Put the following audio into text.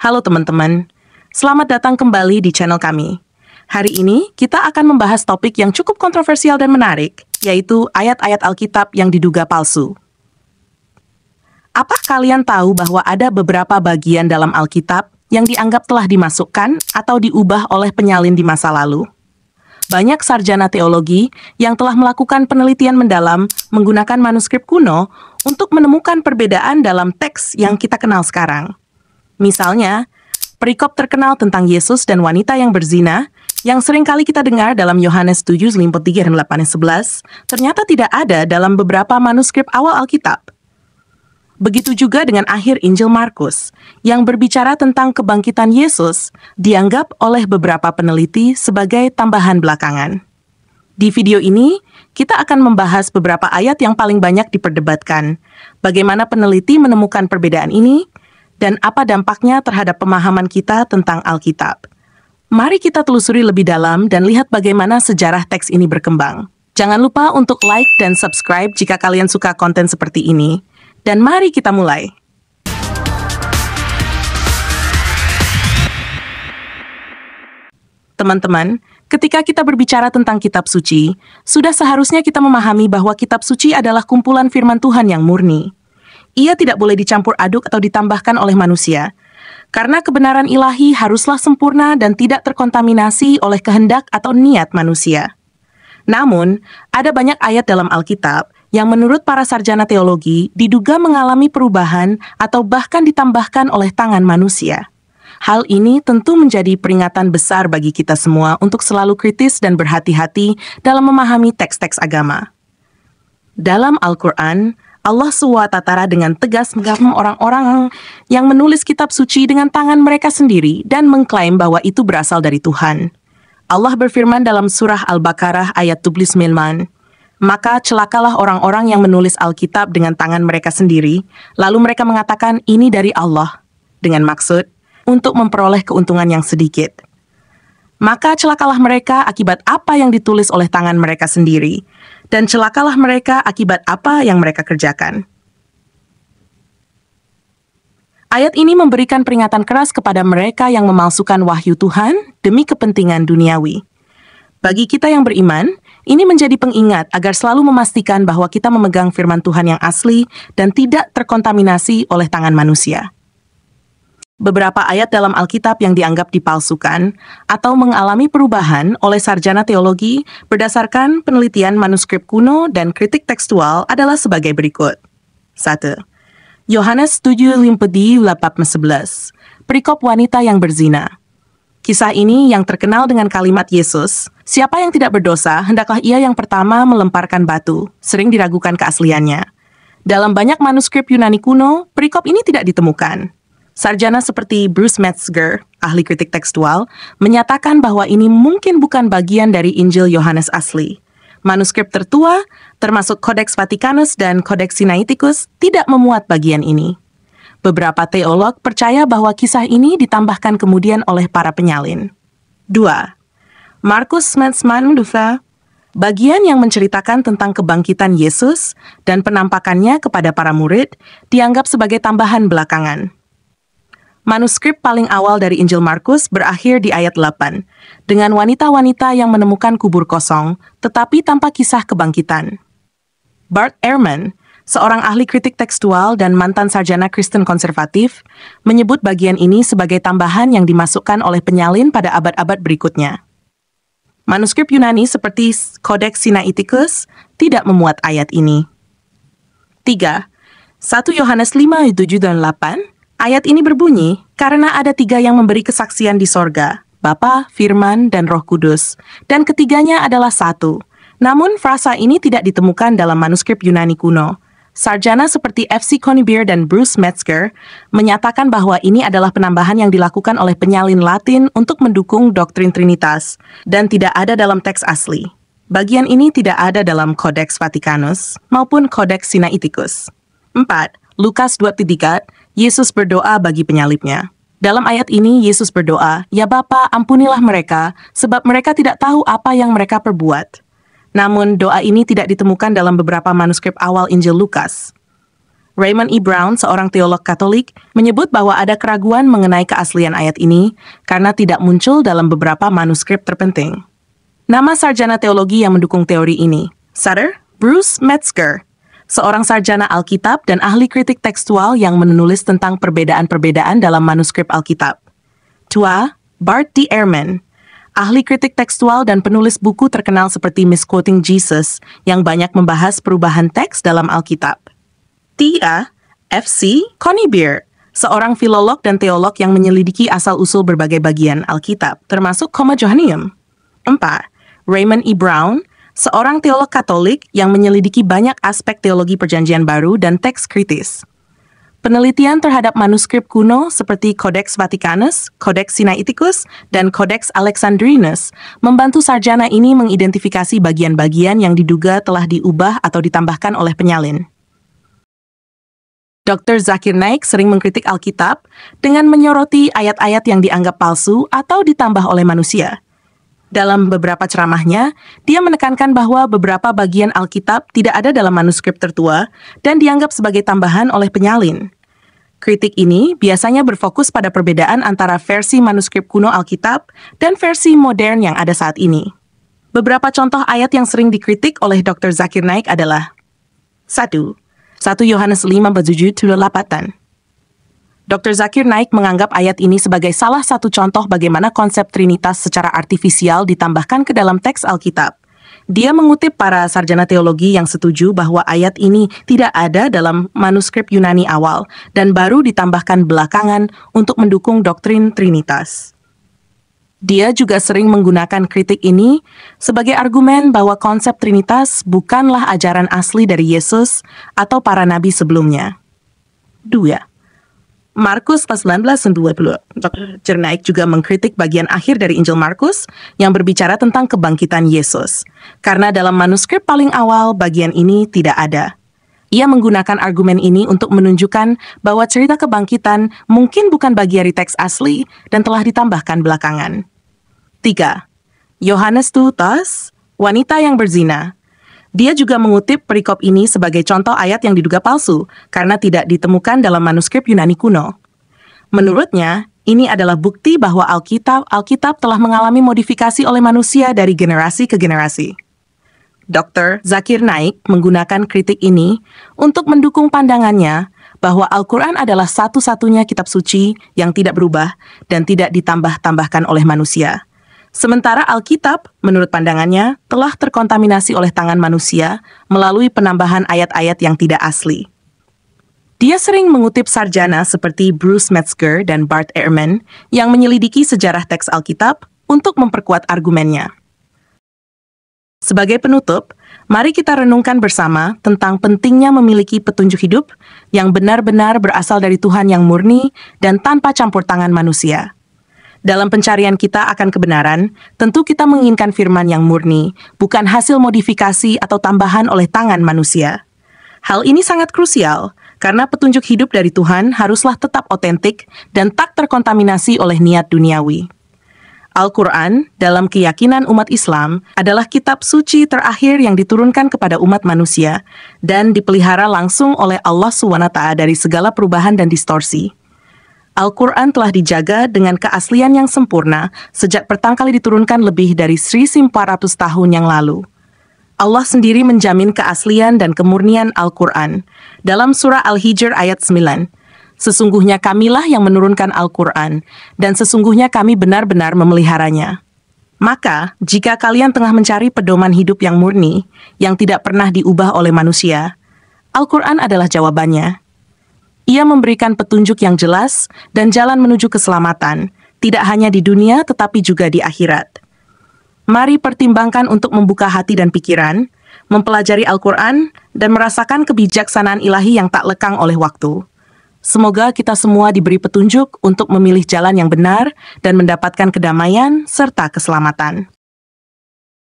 Halo teman-teman, selamat datang kembali di channel kami. Hari ini kita akan membahas topik yang cukup kontroversial dan menarik, yaitu ayat-ayat Alkitab yang diduga palsu. Apa kalian tahu bahwa ada beberapa bagian dalam Alkitab yang dianggap telah dimasukkan atau diubah oleh penyalin di masa lalu? Banyak sarjana teologi yang telah melakukan penelitian mendalam menggunakan manuskrip kuno untuk menemukan perbedaan dalam teks yang kita kenal sekarang. Misalnya, perikop terkenal tentang Yesus dan wanita yang berzina, yang sering kali kita dengar dalam Yohanes 7:53 dan 8:11, ternyata tidak ada dalam beberapa manuskrip awal Alkitab. Begitu juga dengan akhir Injil Markus, yang berbicara tentang kebangkitan Yesus, dianggap oleh beberapa peneliti sebagai tambahan belakangan. Di video ini, kita akan membahas beberapa ayat yang paling banyak diperdebatkan, bagaimana peneliti menemukan perbedaan ini, dan apa dampaknya terhadap pemahaman kita tentang Alkitab. Mari kita telusuri lebih dalam dan lihat bagaimana sejarah teks ini berkembang. Jangan lupa untuk like dan subscribe jika kalian suka konten seperti ini. Dan mari kita mulai. Teman-teman, ketika kita berbicara tentang kitab suci, sudah seharusnya kita memahami bahwa kitab suci adalah kumpulan firman Tuhan yang murni. Ia tidak boleh dicampur aduk atau ditambahkan oleh manusia, karena kebenaran ilahi haruslah sempurna dan tidak terkontaminasi oleh kehendak atau niat manusia. Namun, ada banyak ayat dalam Alkitab yang menurut para sarjana teologi diduga mengalami perubahan atau bahkan ditambahkan oleh tangan manusia. Hal ini tentu menjadi peringatan besar bagi kita semua untuk selalu kritis dan berhati-hati dalam memahami teks-teks agama. Dalam Al-Quran, Allah SWT dengan tegas menghukum orang-orang yang menulis kitab suci dengan tangan mereka sendiri dan mengklaim bahwa itu berasal dari Tuhan. Allah berfirman dalam surah Al-Baqarah ayat 79, "Maka celakalah orang-orang yang menulis Alkitab dengan tangan mereka sendiri, lalu mereka mengatakan ini dari Allah, dengan maksud untuk memperoleh keuntungan yang sedikit. Maka celakalah mereka akibat apa yang ditulis oleh tangan mereka sendiri, dan celakalah mereka akibat apa yang mereka kerjakan." Ayat ini memberikan peringatan keras kepada mereka yang memalsukan wahyu Tuhan demi kepentingan duniawi. Bagi kita yang beriman, ini menjadi pengingat agar selalu memastikan bahwa kita memegang firman Tuhan yang asli dan tidak terkontaminasi oleh tangan manusia. Beberapa ayat dalam Alkitab yang dianggap dipalsukan atau mengalami perubahan oleh sarjana teologi berdasarkan penelitian manuskrip kuno dan kritik tekstual adalah sebagai berikut. 1. Yohanes 7:11, perikop wanita yang berzina. Kisah ini yang terkenal dengan kalimat Yesus, "Siapa yang tidak berdosa, hendaklah ia yang pertama melemparkan batu," sering diragukan keasliannya. Dalam banyak manuskrip Yunani kuno, perikop ini tidak ditemukan. Sarjana seperti Bruce Metzger, ahli kritik tekstual, menyatakan bahwa ini mungkin bukan bagian dari Injil Yohanes asli. Manuskrip tertua, termasuk Codex Vaticanus dan Codex Sinaiticus, tidak memuat bagian ini. Beberapa teolog percaya bahwa kisah ini ditambahkan kemudian oleh para penyalin. 2. Markus Metzman-Dufa, bagian yang menceritakan tentang kebangkitan Yesus dan penampakannya kepada para murid, dianggap sebagai tambahan belakangan. Manuskrip paling awal dari Injil Markus berakhir di ayat 8, dengan wanita-wanita yang menemukan kubur kosong, tetapi tanpa kisah kebangkitan. Bart Ehrman, seorang ahli kritik tekstual dan mantan sarjana Kristen konservatif, menyebut bagian ini sebagai tambahan yang dimasukkan oleh penyalin pada abad-abad berikutnya. Manuskrip Yunani seperti Codex Sinaiticus tidak memuat ayat ini. 3. 1 Yohanes 5:7 dan 8, ayat ini berbunyi, "Karena ada 3 yang memberi kesaksian di sorga, Bapa, Firman, dan Roh Kudus, dan ketiganya adalah satu." Namun frasa ini tidak ditemukan dalam manuskrip Yunani kuno. Sarjana seperti F.C. Conybeare dan Bruce Metzger menyatakan bahwa ini adalah penambahan yang dilakukan oleh penyalin Latin untuk mendukung doktrin Trinitas, dan tidak ada dalam teks asli. Bagian ini tidak ada dalam Codex Vaticanus maupun Codex Sinaiticus. 4. Lukas 2:3, Yesus berdoa bagi penyalibnya. Dalam ayat ini, Yesus berdoa, "Ya Bapa, ampunilah mereka, sebab mereka tidak tahu apa yang mereka perbuat." Namun, doa ini tidak ditemukan dalam beberapa manuskrip awal Injil Lukas. Raymond E. Brown, seorang teolog Katolik, menyebut bahwa ada keraguan mengenai keaslian ayat ini karena tidak muncul dalam beberapa manuskrip terpenting. Nama sarjana teologi yang mendukung teori ini, Sutter, Bruce Metzger, seorang sarjana Alkitab dan ahli kritik tekstual yang menulis tentang perbedaan-perbedaan dalam manuskrip Alkitab. 2. Bart D. Ehrman, ahli kritik tekstual dan penulis buku terkenal seperti Misquoting Jesus yang banyak membahas perubahan teks dalam Alkitab. 3. F.C. Connie Beer, seorang filolog dan teolog yang menyelidiki asal-usul berbagai bagian Alkitab, termasuk Comma Johanneum. 4. Raymond E. Brown, seorang teolog Katolik yang menyelidiki banyak aspek teologi Perjanjian Baru dan teks kritis. Penelitian terhadap manuskrip kuno seperti Codex Vaticanus, Codex Sinaiticus, dan Codex Alexandrinus membantu sarjana ini mengidentifikasi bagian-bagian yang diduga telah diubah atau ditambahkan oleh penyalin. Dr. Zakir Naik sering mengkritik Alkitab dengan menyoroti ayat-ayat yang dianggap palsu atau ditambah oleh manusia. Dalam beberapa ceramahnya, dia menekankan bahwa beberapa bagian Alkitab tidak ada dalam manuskrip tertua dan dianggap sebagai tambahan oleh penyalin. Kritik ini biasanya berfokus pada perbedaan antara versi manuskrip kuno Alkitab dan versi modern yang ada saat ini. Beberapa contoh ayat yang sering dikritik oleh Dr. Zakir Naik adalah 1. 1 Yohanes 5:7-8. Dr. Zakir Naik menganggap ayat ini sebagai salah satu contoh bagaimana konsep Trinitas secara artifisial ditambahkan ke dalam teks Alkitab. Dia mengutip para sarjana teologi yang setuju bahwa ayat ini tidak ada dalam manuskrip Yunani awal dan baru ditambahkan belakangan untuk mendukung doktrin Trinitas. Dia juga sering menggunakan kritik ini sebagai argumen bahwa konsep Trinitas bukanlah ajaran asli dari Yesus atau para nabi sebelumnya. 2. Markus 19:20. Dr. Naik juga mengkritik bagian akhir dari Injil Markus yang berbicara tentang kebangkitan Yesus, karena dalam manuskrip paling awal bagian ini tidak ada. Ia menggunakan argumen ini untuk menunjukkan bahwa cerita kebangkitan mungkin bukan bagian dari teks asli dan telah ditambahkan belakangan. 3. Yohanes Tutas, wanita yang berzina. Dia juga mengutip perikop ini sebagai contoh ayat yang diduga palsu karena tidak ditemukan dalam manuskrip Yunani kuno. Menurutnya, ini adalah bukti bahwa Alkitab telah mengalami modifikasi oleh manusia dari generasi ke generasi. Dr. Zakir Naik menggunakan kritik ini untuk mendukung pandangannya bahwa Al-Quran adalah satu-satunya kitab suci yang tidak berubah dan tidak ditambah-tambahkan oleh manusia. Sementara Alkitab, menurut pandangannya, telah terkontaminasi oleh tangan manusia melalui penambahan ayat-ayat yang tidak asli. Dia sering mengutip sarjana seperti Bruce Metzger dan Bart Ehrman yang menyelidiki sejarah teks Alkitab untuk memperkuat argumennya. Sebagai penutup, mari kita renungkan bersama tentang pentingnya memiliki petunjuk hidup yang benar-benar berasal dari Tuhan yang murni dan tanpa campur tangan manusia. Dalam pencarian kita akan kebenaran, tentu kita menginginkan firman yang murni, bukan hasil modifikasi atau tambahan oleh tangan manusia. Hal ini sangat krusial, karena petunjuk hidup dari Tuhan haruslah tetap otentik dan tak terkontaminasi oleh niat duniawi. Al-Quran, dalam keyakinan umat Islam, adalah kitab suci terakhir yang diturunkan kepada umat manusia dan dipelihara langsung oleh Allah SWT dari segala perubahan dan distorsi. Al-Quran telah dijaga dengan keaslian yang sempurna sejak pertama kali diturunkan lebih dari 1.400 tahun yang lalu. Allah sendiri menjamin keaslian dan kemurnian Al-Quran. Dalam surah Al-Hijr ayat 9, sesungguhnya kamilah yang menurunkan Al-Quran, dan sesungguhnya kami benar-benar memeliharanya. Maka, jika kalian tengah mencari pedoman hidup yang murni, yang tidak pernah diubah oleh manusia, Al-Quran adalah jawabannya. Ia memberikan petunjuk yang jelas dan jalan menuju keselamatan, tidak hanya di dunia tetapi juga di akhirat. Mari pertimbangkan untuk membuka hati dan pikiran, mempelajari Al-Quran, dan merasakan kebijaksanaan ilahi yang tak lekang oleh waktu. Semoga kita semua diberi petunjuk untuk memilih jalan yang benar dan mendapatkan kedamaian serta keselamatan.